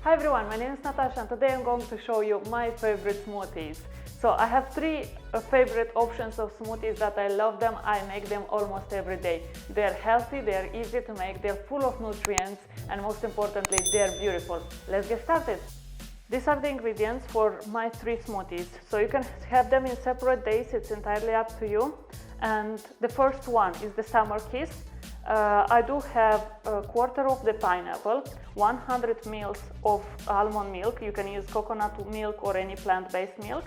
Hi everyone, my name is Natasha and today I'm going to show you my favorite smoothies. So I have three favorite options of smoothies that I love them. I make them almost every day. They're healthy, they're easy to make, they're full of nutrients, and most importantly, they're beautiful. Let's get started. These are the ingredients for my three smoothies. So you can have them in separate days, it's entirely up to you. And the first one is the summer kiss. I do have a quarter of the pineapple, 100 ml of almond milk, you can use coconut milk or any plant-based milk,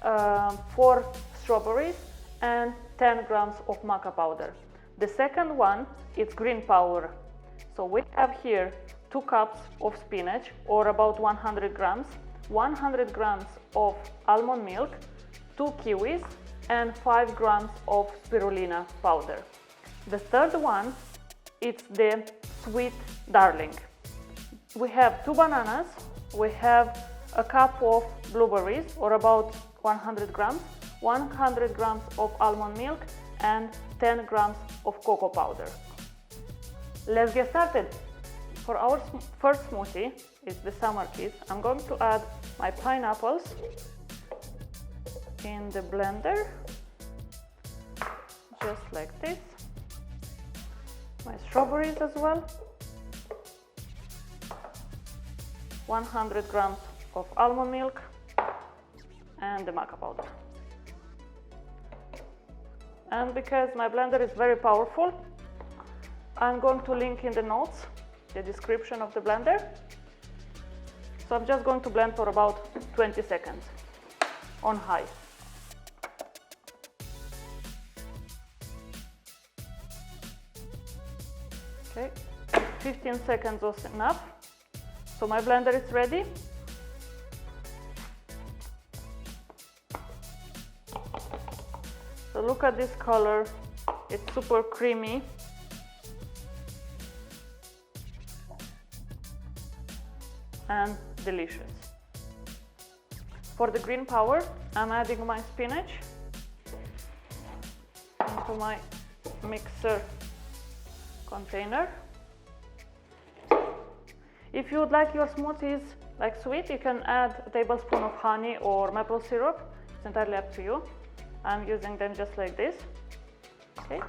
4 strawberries and 10 grams of maca powder. The second one is green power. So we have here 2 cups of spinach or about 100 grams, 100 grams of almond milk, 2 kiwis and 5 grams of spirulina powder. The third one, it's the sweet darling. We have 2 bananas, we have a cup of blueberries or about 100 grams, 100 grams of almond milk and 10 grams of cocoa powder. Let's get started. For our first smoothie, it's the summer kiss. I'm going to add my pineapples in the blender, just like this. My strawberries as well, 100 grams of almond milk and the maca powder. And because my blender is very powerful, I'm going to link in the notes the description of the blender. So I'm just going to blend for about 20 seconds on high. Okay, 15 seconds was enough. So my blender is ready. So look at this color, it's super creamy. And delicious. For the green power, I'm adding my spinach into my mixer container. If you would like your smoothies like sweet, you can add a tablespoon of honey or maple syrup. It's entirely up to you. I'm using them just like this. Okay.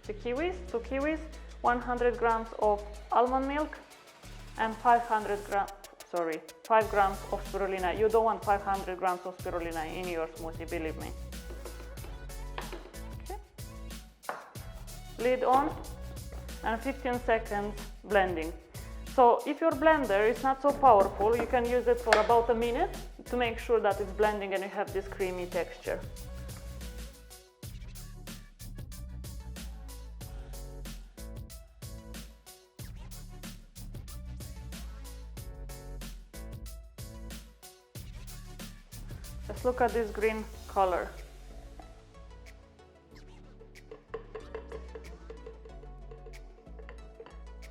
The kiwis, 2 kiwis, 100 grams of almond milk and 5 grams of spirulina. You don't want 500 grams of spirulina in your smoothie, believe me. Okay. Lid on and 15 seconds blending. So if your blender is not so powerful, you can use it for about a minute to make sure that it's blending and you have this creamy texture. Just look at this green color.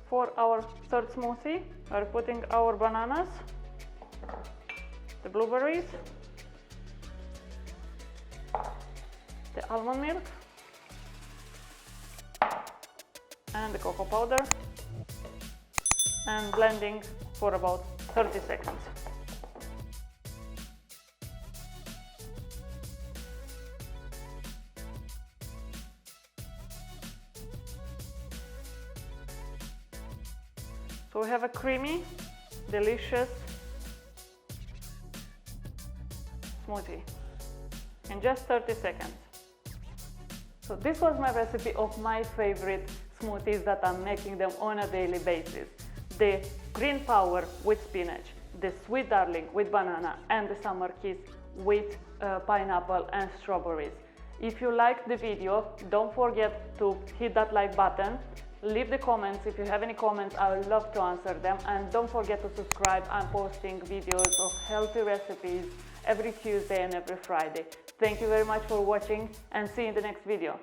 For our third smoothie, we're putting our bananas, the blueberries, the almond milk, and the cocoa powder, and blending for about 30 seconds. So we have a creamy, delicious smoothie in just 30 seconds. So this was my recipe of my favorite smoothies that I'm making them on a daily basis. The green power with spinach, the sweet darling with banana, and the summer kiss with pineapple and strawberries. If you liked the video, don't forget to hit that like button. Leave the comments. If you have any comments, I would love to answer them. And don't forget to subscribe. I'm posting videos of healthy recipes every Tuesday and every Friday. Thank you very much for watching and see you in the next video.